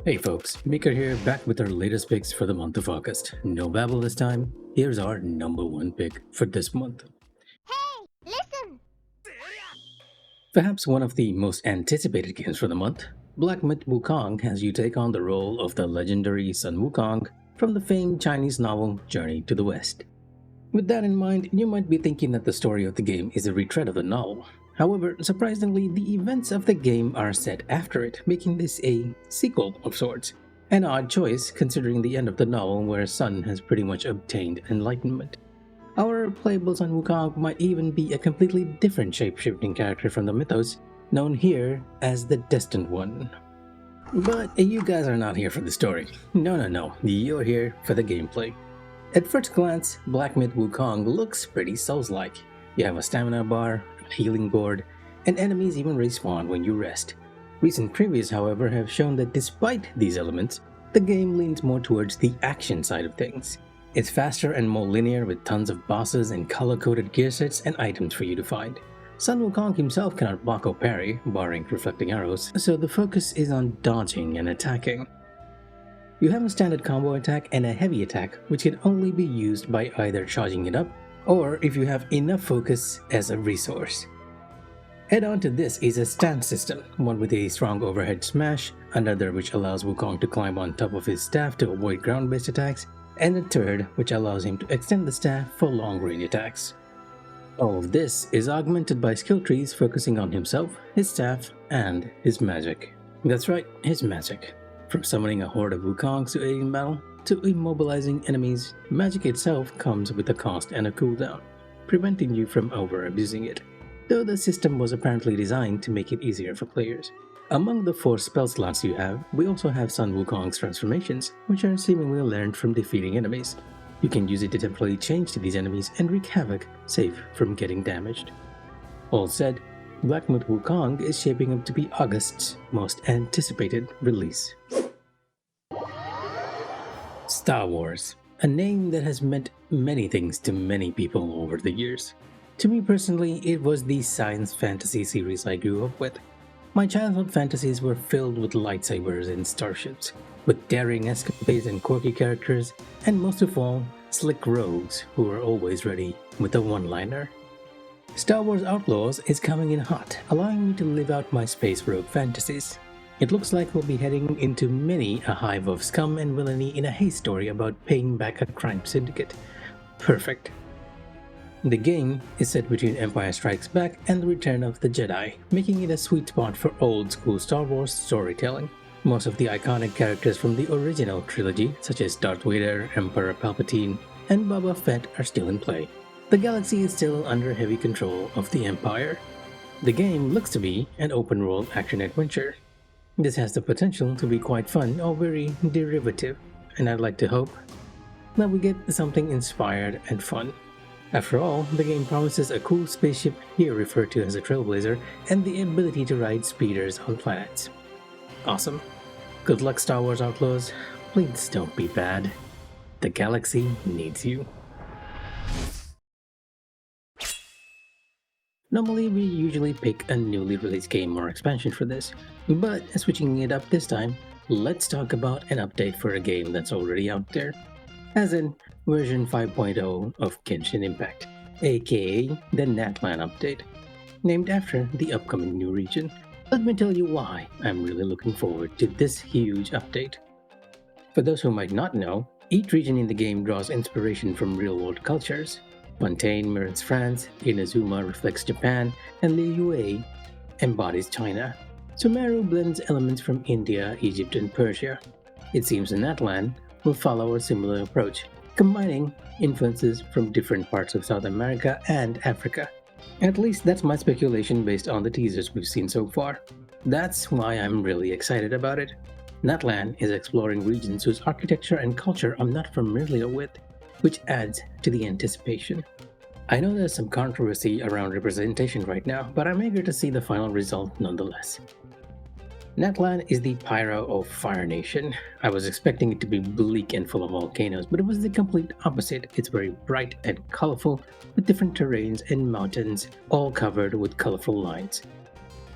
Hey folks, Maker here, back with our latest picks for the month of August. No babble this time. Here's our number one pick for this month. Hey, listen! Perhaps one of the most anticipated games for the month, Black Myth Wukong has you take on the role of the legendary Sun Wukong from the famed Chinese novel Journey to the West. With that in mind, you might be thinking that the story of the game is a retread of the novel. However, surprisingly, the events of the game are set after it, making this a sequel of sorts. An odd choice considering the end of the novel where Sun has pretty much obtained enlightenment. Our playable Sun Wukong might even be a completely different shape-shifting character from the mythos, known here as the Destined One. But you guys are not here for the story. No, you're here for the gameplay. At first glance, Black Myth Wukong looks pretty Souls-like. You have a stamina bar, a healing board, and enemies even respawn when you rest. Recent previews, however, have shown that despite these elements, the game leans more towards the action side of things. It's faster and more linear with tons of bosses and color-coded gear sets and items for you to find. Sun Wukong himself cannot block or parry, barring reflecting arrows, so the focus is on dodging and attacking. You have a standard combo attack and a heavy attack, which can only be used by either charging it up or if you have enough focus as a resource. Add on to this is a stance system, one with a strong overhead smash, another which allows Wukong to climb on top of his staff to avoid ground-based attacks, and a third which allows him to extend the staff for long-range attacks. All of this is augmented by skill trees focusing on himself, his staff, and his magic. That's right, his magic. From summoning a horde of Wukongs to aid in battle, to immobilizing enemies, magic itself comes with a cost and a cooldown, preventing you from over-abusing it, though the system was apparently designed to make it easier for players. Among the 4 spell slots you have, we also have Sun Wukong's transformations, which are seemingly learned from defeating enemies. You can use it to temporarily change to these enemies and wreak havoc, safe from getting damaged. All said, Black Myth Wukong is shaping up to be August's most anticipated release. Star Wars, a name that has meant many things to many people over the years. To me personally, it was the science fantasy series I grew up with. My childhood fantasies were filled with lightsabers and starships, with daring escapades and quirky characters, and most of all, slick rogues who were always ready with a one-liner. Star Wars Outlaws is coming in hot, allowing me to live out my space rogue fantasies. It looks like we'll be heading into many a hive of scum and villainy in a haste story about paying back a crime syndicate. Perfect. The game is set between Empire Strikes Back and the Return of the Jedi, making it a sweet spot for old-school Star Wars storytelling. Most of the iconic characters from the original trilogy, such as Darth Vader, Emperor Palpatine, and Boba Fett are still in play. The galaxy is still under heavy control of the Empire. The game looks to be an open-world action-adventure. This has the potential to be quite fun or very derivative, and I'd like to hope that we get something inspired and fun. After all, the game promises a cool spaceship, here referred to as a Trailblazer, and the ability to ride speeders on planets. Awesome. Good luck, Star Wars Outlaws. Please don't be bad. The galaxy needs you. Normally, we usually pick a newly released game or expansion for this, but switching it up this time, let's talk about an update for a game that's already out there, as in version 5.0 of Genshin Impact, aka the Natlan update, named after the upcoming new region. Let me tell you why I'm really looking forward to this huge update. For those who might not know, each region in the game draws inspiration from real-world cultures. Fontaine mirrors France, Inazuma reflects Japan, and Liyue embodies China. Sumeru blends elements from India, Egypt, and Persia. It seems Natlan will follow a similar approach, combining influences from different parts of South America and Africa. At least that's my speculation based on the teasers we've seen so far. That's why I'm really excited about it. Natlan is exploring regions whose architecture and culture I'm not familiar with, which adds to the anticipation. I know there's some controversy around representation right now, but I'm eager to see the final result nonetheless. Natlan is the Pyro of Fire Nation. I was expecting it to be bleak and full of volcanoes, but it was the complete opposite. It's very bright and colorful, with different terrains and mountains, all covered with colorful lines.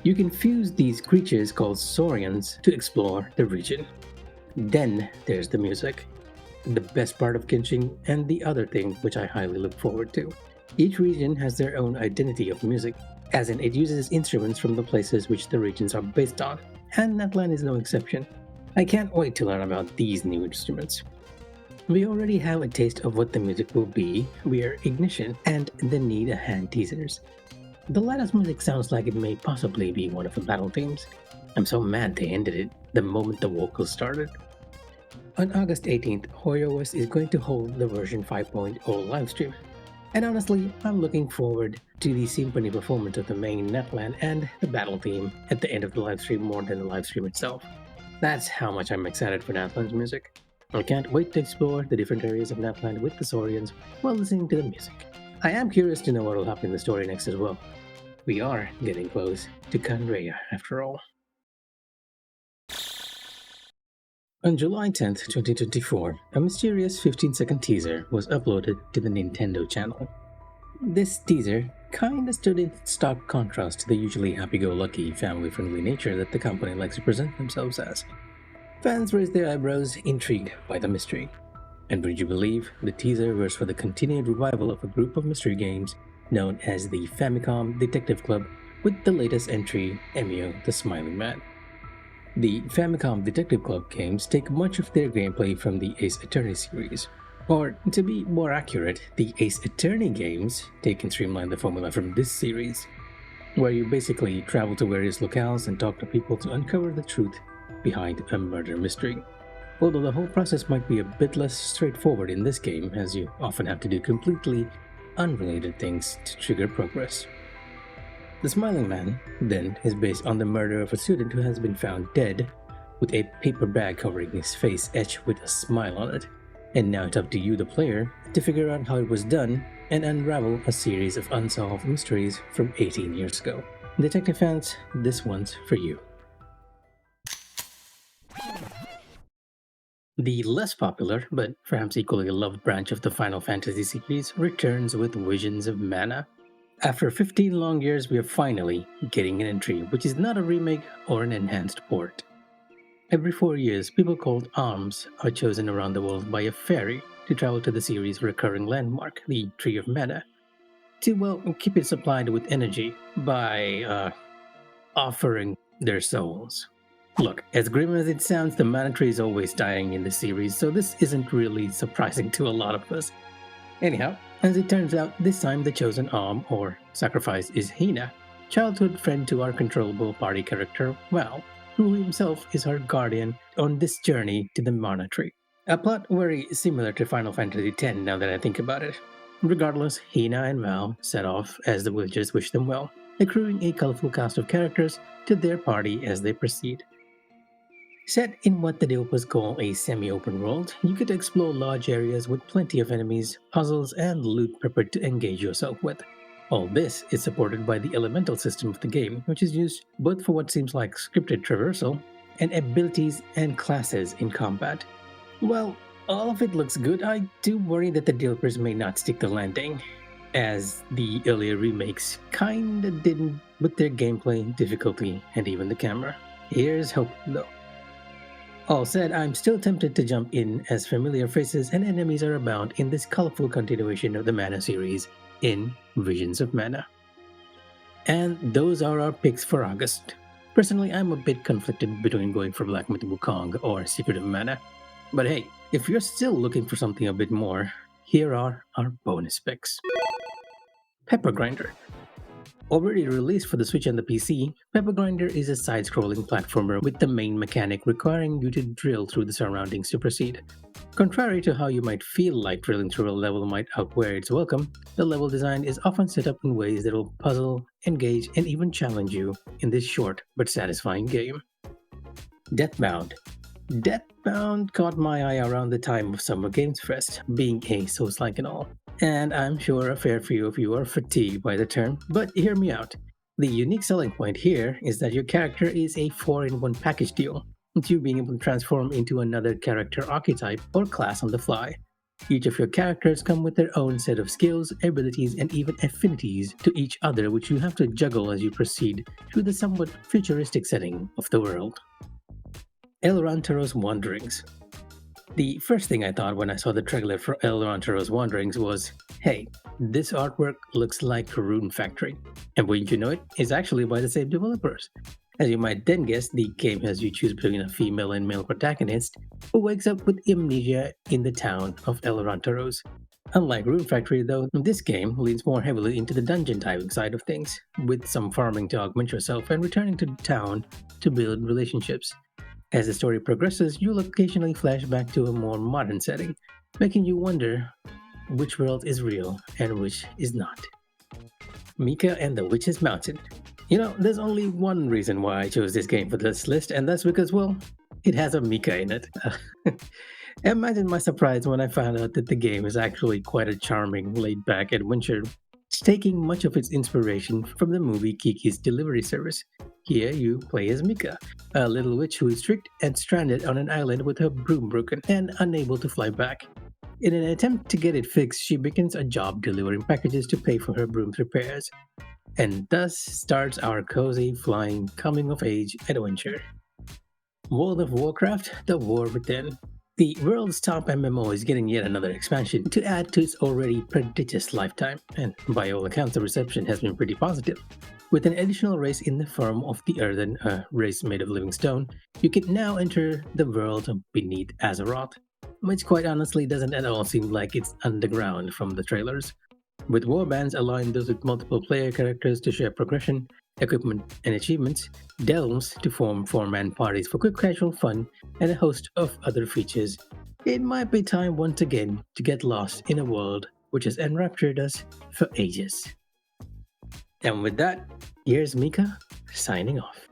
You can fuse these creatures called Saurians to explore the region. Then there's the music, the best part of Genshin, and the other thing which I highly look forward to. Each region has their own identity of music, as in it uses instruments from the places which the regions are based on, and Netland is no exception. I can't wait to learn about these new instruments. We already have a taste of what the music will be, via Ignition and the Need a Hand teasers. The latest music sounds like it may possibly be one of the battle themes. I'm so mad they ended it the moment the vocals started. On August 18th, HoYoverse is going to hold the version 5.0 livestream. And honestly, I'm looking forward to the symphony performance of the main Netland and the battle theme at the end of the livestream more than the livestream itself. That's how much I'm excited for Natland's music. I can't wait to explore the different areas of Natland with the Saurians while listening to the music. I am curious to know what will happen in the story next as well. We are getting close to Kanreya after all. On July 10th, 2024, a mysterious 15-second teaser was uploaded to the Nintendo channel. This teaser kinda stood in stark contrast to the usually happy-go-lucky, family-friendly nature that the company likes to present themselves as. Fans raised their eyebrows, intrigued by the mystery. And would you believe, the teaser was for the continued revival of a group of mystery games known as the Famicom Detective Club, with the latest entry, Emio The Smiling Man. The Famicom Detective Club games take much of their gameplay from the Ace Attorney series. Or, to be more accurate, the Ace Attorney games take and streamline the formula from this series, where you basically travel to various locales and talk to people to uncover the truth behind a murder mystery. Although the whole process might be a bit less straightforward in this game, as you often have to do completely unrelated things to trigger progress. The Smiling Man, then, is based on the murder of a student who has been found dead, with a paper bag covering his face etched with a smile on it. And now it's up to you, the player, to figure out how it was done and unravel a series of unsolved mysteries from 18 years ago. Detective fans, this one's for you. The less popular, but perhaps equally loved branch of the Final Fantasy series returns with Visions of Mana. After 15 long years, we are finally getting an entry, which is not a remake or an enhanced port. Every 4 years, people called Arms are chosen around the world by a fairy to travel to the series' recurring landmark, the Tree of Mana, to, well, keep it supplied with energy by, offering their souls. Look, as grim as it sounds, the mana tree is always dying in the series, so this isn't really surprising to a lot of us. Anyhow, as it turns out, this time the chosen arm, or sacrifice, is Hina, childhood friend to our controllable party character, Val, who himself is her guardian on this journey to the mana tree. A plot very similar to Final Fantasy X now that I think about it. Regardless, Hina and Val set off as the villagers wish them well, accruing a colorful cast of characters to their party as they proceed. Set in what the developers call a semi-open world, you get to explore large areas with plenty of enemies, puzzles, and loot prepared to engage yourself with. All this is supported by the elemental system of the game, which is used both for what seems like scripted traversal and abilities and classes in combat. Well, all of it looks good. I do worry that the developers may not stick the landing, as the earlier remakes kinda didn't with their gameplay, difficulty, and even the camera. Here's hope though. All said, I'm still tempted to jump in as familiar faces and enemies are abound in this colorful continuation of the Mana series in Visions of Mana. And those are our picks for August. Personally, I'm a bit conflicted between going for Black Myth Wukong or Secret of Mana. But hey, if you're still looking for something a bit more, here are our bonus picks. Pepper Grinder. Already released for the Switch and the PC, Pepper Grinder is a side-scrolling platformer with the main mechanic requiring you to drill through the surroundings to proceed. Contrary to how you might feel like drilling through a level might outwear its welcome, the level design is often set up in ways that will puzzle, engage, and even challenge you in this short but satisfying game. Deathbound. Deathbound caught my eye around the time of Summer Games Fest, being a Souls-like and all. And I'm sure a fair few of you are fatigued by the term, but hear me out. The unique selling point here is that your character is a 4-in-1 package deal, with you being able to transform into another character archetype or class on the fly. Each of your characters come with their own set of skills, abilities, and even affinities to each other, which you have to juggle as you proceed through the somewhat futuristic setting of the world. El Rantero's Wanderings. The first thing I thought when I saw the trailer for El Rantero's Wanderings was, hey, this artwork looks like a Rune Factory. And wouldn't you know it, it's actually by the same developers. As you might then guess, the game has you choose between a female and male protagonist who wakes up with amnesia in the town of El Ranteros. Unlike Rune Factory, though, this game leans more heavily into the dungeon typing side of things, with some farming to augment yourself and returning to the town to build relationships. As the story progresses, you'll occasionally flash back to a more modern setting, making you wonder which world is real and which is not. Mika and the Witch's Mountain. There's only one reason why I chose this game for this list, and that's because, well, it has a Mika in it. Imagine my surprise when I found out that the game is actually quite a charming, laid back adventure, taking much of its inspiration from the movie Kiki's Delivery Service. Here you play as Mika, a little witch who is tricked and stranded on an island with her broom broken and unable to fly back. In an attempt to get it fixed, she begins a job delivering packages to pay for her broom's repairs. And thus starts our cozy flying coming of age adventure. World of Warcraft: The War Within. The world's top MMO is getting yet another expansion to add to its already prodigious lifetime, and by all accounts, the reception has been pretty positive. With an additional race in the form of the Earthen, a race made of living stone, you can now enter the world beneath Azeroth, which quite honestly doesn't at all seem like it's underground from the trailers. With warbands allowing those with multiple player characters to share progression, equipment, and achievements, delves to form four-man parties for quick casual fun, and a host of other features, it might be time once again to get lost in a world which has enraptured us for ages. And with that, here's Mika signing off.